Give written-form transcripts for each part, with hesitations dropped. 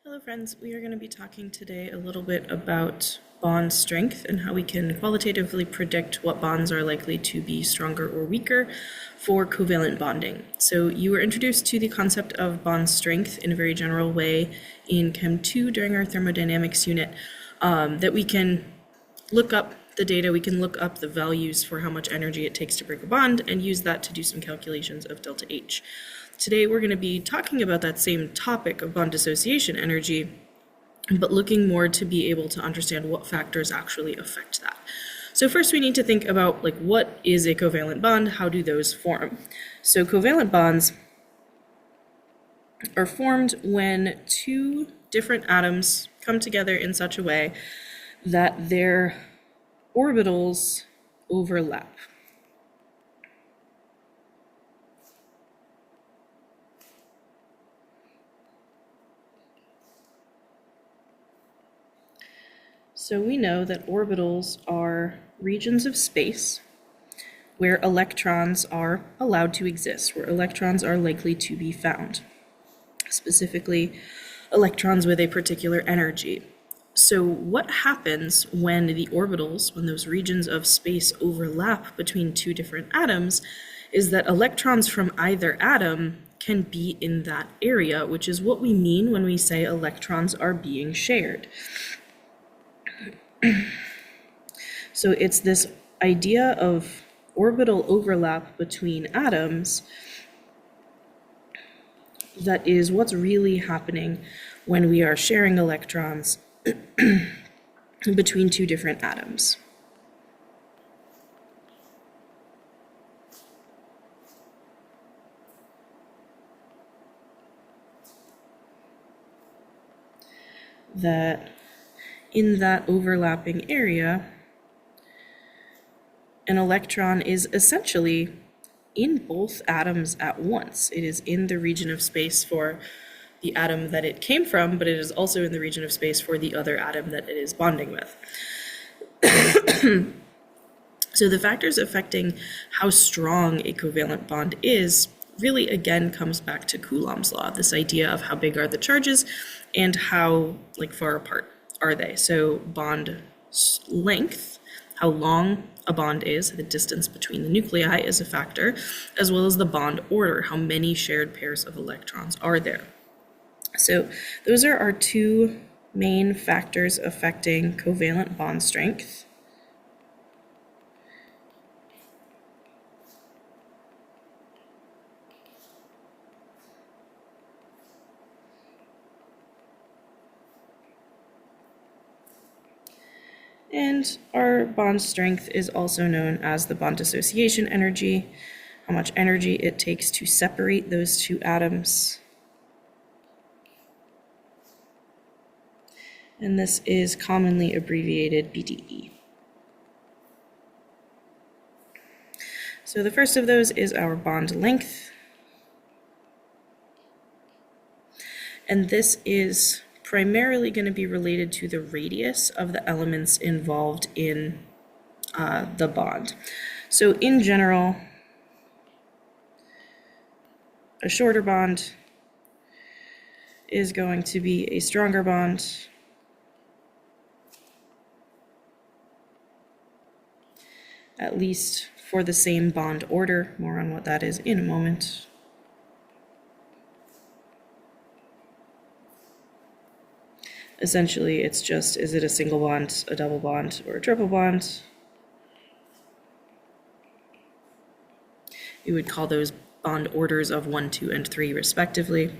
Hello friends, we are going to be talking today a little bit about bond strength and how we can qualitatively predict what bonds are likely to be stronger or weaker for covalent bonding. So you were introduced to the concept of bond strength in a very general way in Chem 2 during our thermodynamics unit, that we can look up the data, we can look up the values for how much energy it takes to break a bond and use that to do some calculations of delta H. Today we're going to be talking about that same topic of bond dissociation energy, but looking more to be able to understand what factors actually affect that. So first we need to think about what is a covalent bond, how do those form? So covalent bonds are formed when two different atoms come together in such a way that their orbitals overlap. So we know that orbitals are regions of space where electrons are allowed to exist, where electrons are likely to be found, specifically electrons with a particular energy. So what happens when the orbitals, when those regions of space overlap between two different atoms, is that electrons from either atom can be in that area, which is what we mean when we say electrons are being shared. So it's this idea of orbital overlap between atoms that is what's really happening when we are sharing electrons between two different atoms. That in that overlapping area, an electron is essentially in both atoms at once. It is in the region of space for the atom that it came from, but it is also in the region of space for the other atom that it is bonding with. So the factors affecting how strong a covalent bond is really again comes back to Coulomb's law, this idea of how big are the charges and how far apart are they. So bond length, how long a bond is, the distance between the nuclei is a factor, as well as the bond order, how many shared pairs of electrons are there. So those are our two main factors affecting covalent bond strength. And our bond strength is also known as the bond dissociation energy, how much energy it takes to separate those two atoms. And this is commonly abbreviated BDE. So the first of those is our bond length. And this is primarily going to be related to the radius of the elements involved in the bond. So in general, a shorter bond is going to be a stronger bond. At least for the same bond order. More on what that is in a moment. Essentially, it's just, is it a single bond, a double bond, or a triple bond? You would call those bond orders of 1, 2, and 3 respectively.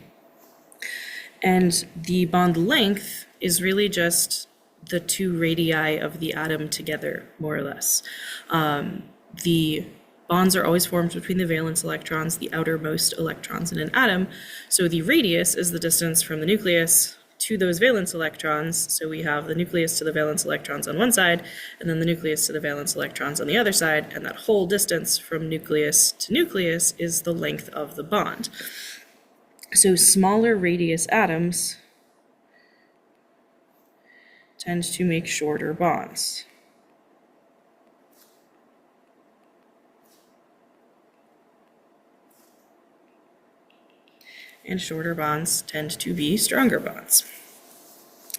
And the bond length is really just the two radii of the atom together, more or less. The bonds are always formed between the valence electrons, the outermost electrons in an atom. So the radius is the distance from the nucleus to those valence electrons. So we have the nucleus to the valence electrons on one side, and then the nucleus to the valence electrons on the other side, and that whole distance from nucleus to nucleus is the length of the bond. So smaller radius atoms tend to make shorter bonds. And shorter bonds tend to be stronger bonds.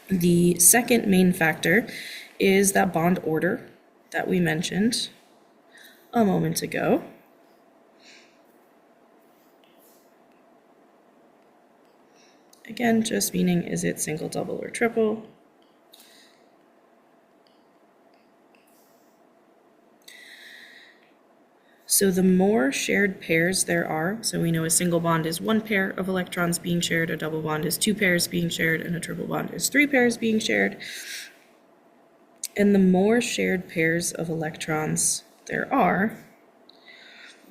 The second main factor is that bond order that we mentioned a moment ago. Again, just meaning is it single, double, or triple. So the more shared pairs there are, so we know a single bond is one pair of electrons being shared, a double bond is two pairs being shared, and a triple bond is three pairs being shared. And the more shared pairs of electrons there are,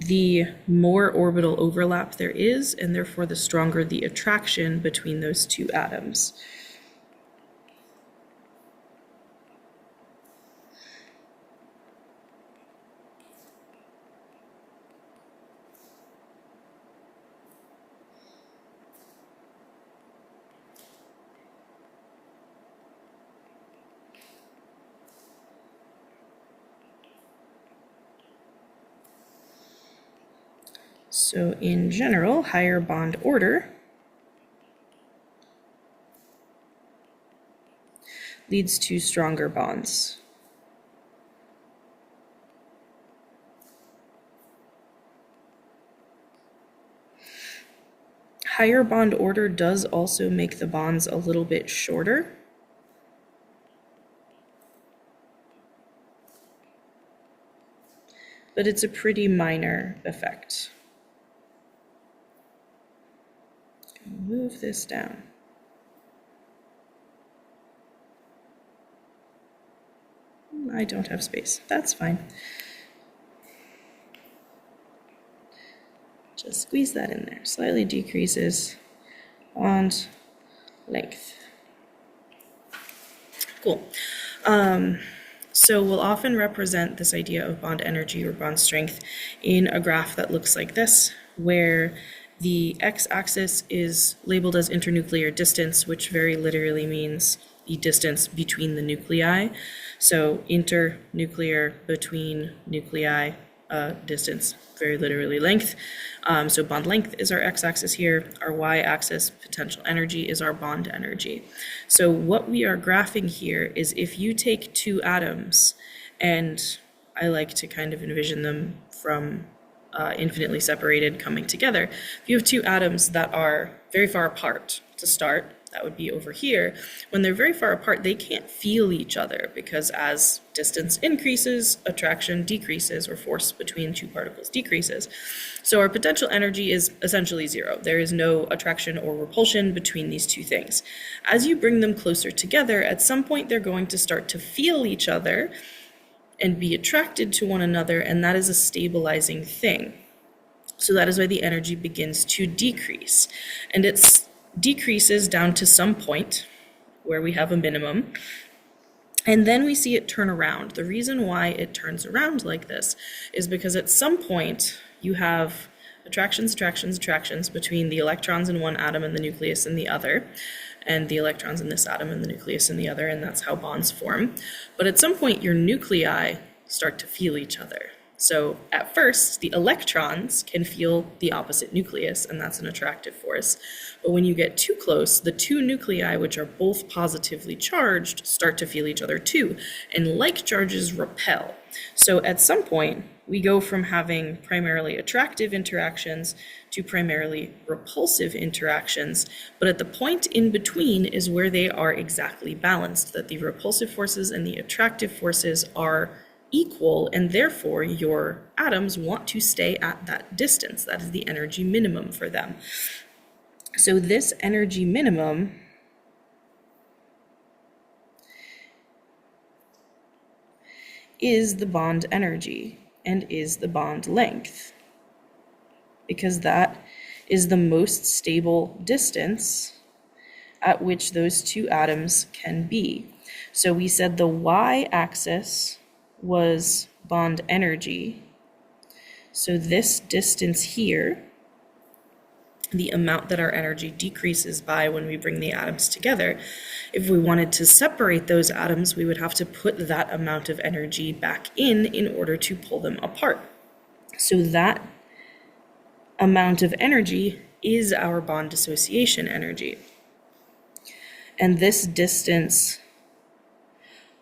the more orbital overlap there is, and therefore the stronger the attraction between those two atoms. So in general, higher bond order leads to stronger bonds. Higher bond order does also make the bonds a little bit shorter. But it's a pretty minor effect. Move this down. I don't have space. That's fine. Just squeeze that in there. Slightly decreases bond length. Cool. So we'll often represent this idea of bond energy or bond strength in a graph that looks like this, where the x-axis is labeled as internuclear distance, which very literally means the distance between the nuclei. So internuclear, between nuclei, distance, very literally length. So bond length is our x-axis here. Our y-axis, potential energy, is our bond energy. So what we are graphing here is if you take two atoms, and I like to kind of envision them from infinitely separated coming together. If you have two atoms that are very far apart to start, that would be over here. When they're very far apart, they can't feel each other because as distance increases, attraction decreases, or force between two particles decreases. So our potential energy is essentially zero. There is no attraction or repulsion between these two things. As you bring them closer together, at some point they're going to start to feel each other and be attracted to one another, and that is a stabilizing thing. So that is why the energy begins to decrease. And it decreases down to some point where we have a minimum, and then we see it turn around. The reason why it turns around like this is because at some point you have attractions between the electrons in one atom and the nucleus in the other, and the electrons in this atom and the nucleus in the other, and that's how bonds form. But at some point, your nuclei start to feel each other. So at first, the electrons can feel the opposite nucleus, and that's an attractive force. But when you get too close, the two nuclei, which are both positively charged, start to feel each other too, and like charges repel. So at some point, we go from having primarily attractive interactions to primarily repulsive interactions, but at the point in between is where they are exactly balanced, that the repulsive forces and the attractive forces are equal, and therefore your atoms want to stay at that distance. That is the energy minimum for them. So this energy minimum is the bond energy and is the bond length, because that is the most stable distance at which those two atoms can be. So we said the y-axis was bond energy. So this distance here, the amount that our energy decreases by when we bring the atoms together, if we wanted to separate those atoms, we would have to put that amount of energy back in order to pull them apart. So that amount of energy is our bond dissociation energy. And this distance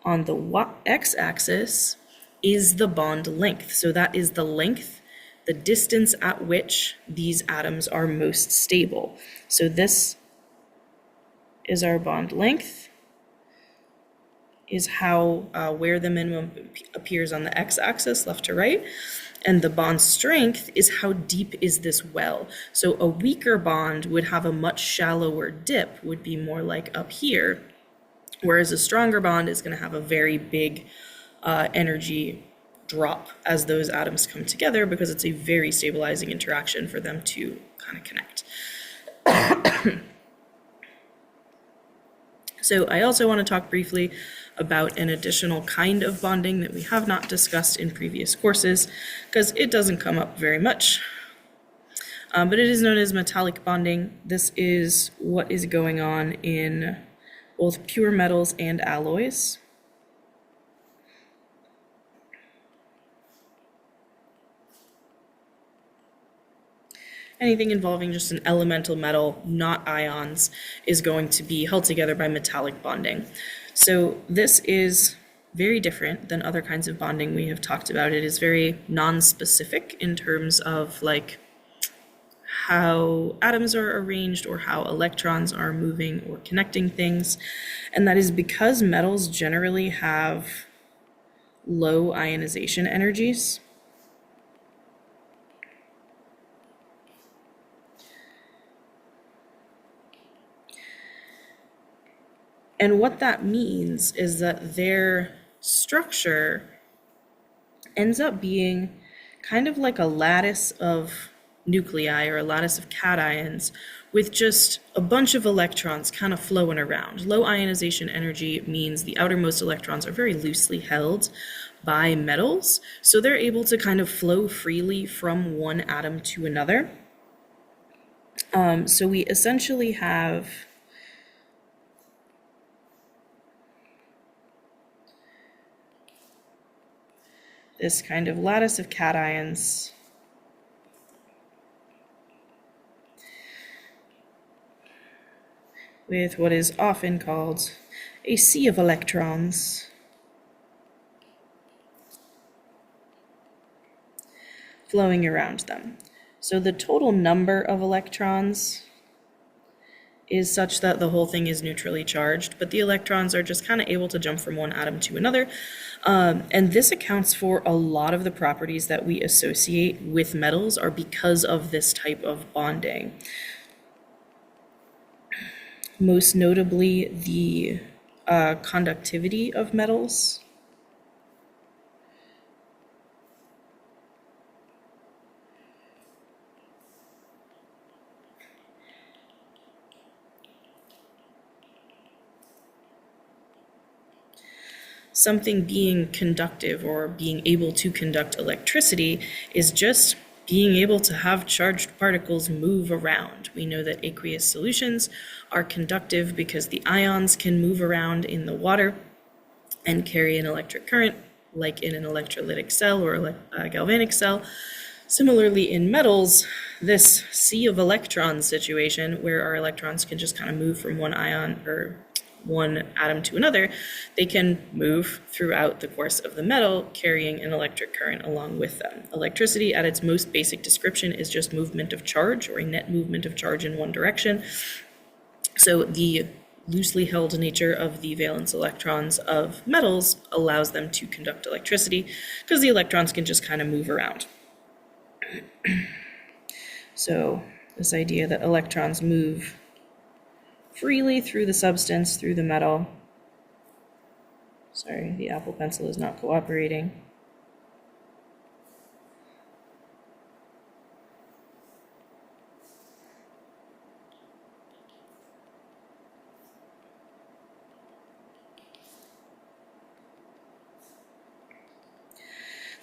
on the x-axis is the bond length. So that is the length, the distance at which these atoms are most stable. So this is our bond length, is how where the minimum appears on the x-axis, left to right. And the bond strength is how deep is this well. So a weaker bond would have a much shallower dip, would be more like up here, whereas a stronger bond is going to have a very big energy drop as those atoms come together, because it's a very stabilizing interaction for them to kind of connect. So I also want to talk briefly about an additional kind of bonding that we have not discussed in previous courses, because it doesn't come up very much. But it is known as metallic bonding. This is what is going on in both pure metals and alloys. Anything involving just an elemental metal, not ions, is going to be held together by metallic bonding. So this is very different than other kinds of bonding we have talked about. It is very non-specific in terms of like how atoms are arranged or how electrons are moving or connecting things. And that is because metals generally have low ionization energies. And what that means is that their structure ends up being kind of like a lattice of nuclei or a lattice of cations with just a bunch of electrons kind of flowing around. Low ionization energy means the outermost electrons are very loosely held by metals, so they're able to kind of flow freely from one atom to another. So we essentially have this kind of lattice of cations with what is often called a sea of electrons flowing around them. So the total number of electrons is such that the whole thing is neutrally charged, but the electrons are just kind of able to jump from one atom to another. And this accounts for a lot of the properties that we associate with metals are because of this type of bonding. Most notably, the conductivity of metals. Something being conductive or being able to conduct electricity is just being able to have charged particles move around. We know that aqueous solutions are conductive because the ions can move around in the water and carry an electric current, like in an electrolytic cell or a galvanic cell. Similarly, in metals, this sea of electrons situation, where our electrons can just kind of move from one ion or one atom to another, they can move throughout the course of the metal, carrying an electric current along with them. Electricity, at its most basic description, is just movement of charge, or a net movement of charge in one direction. So the loosely held nature of the valence electrons of metals allows them to conduct electricity, because the electrons can just kind of move around. So this idea that electrons move freely through the substance, through the metal. Sorry, the Apple Pencil is not cooperating.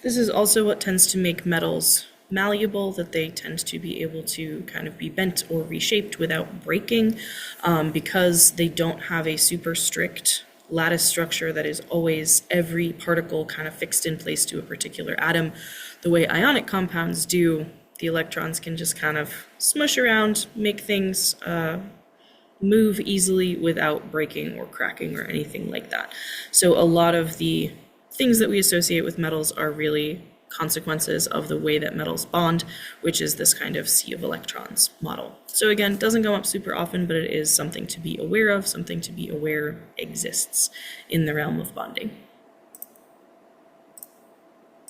This is also what tends to make metals malleable, that they tend to be able to kind of be bent or reshaped without breaking, because they don't have a super strict lattice structure that is always every particle kind of fixed in place to a particular atom. The way ionic compounds do, the electrons can just kind of smush around, make things move easily without breaking or cracking or anything like that. So a lot of the things that we associate with metals are really consequences of the way that metals bond, which is this kind of sea of electrons model. So again, it doesn't come up super often, but it is something to be aware of, something to be aware exists in the realm of bonding.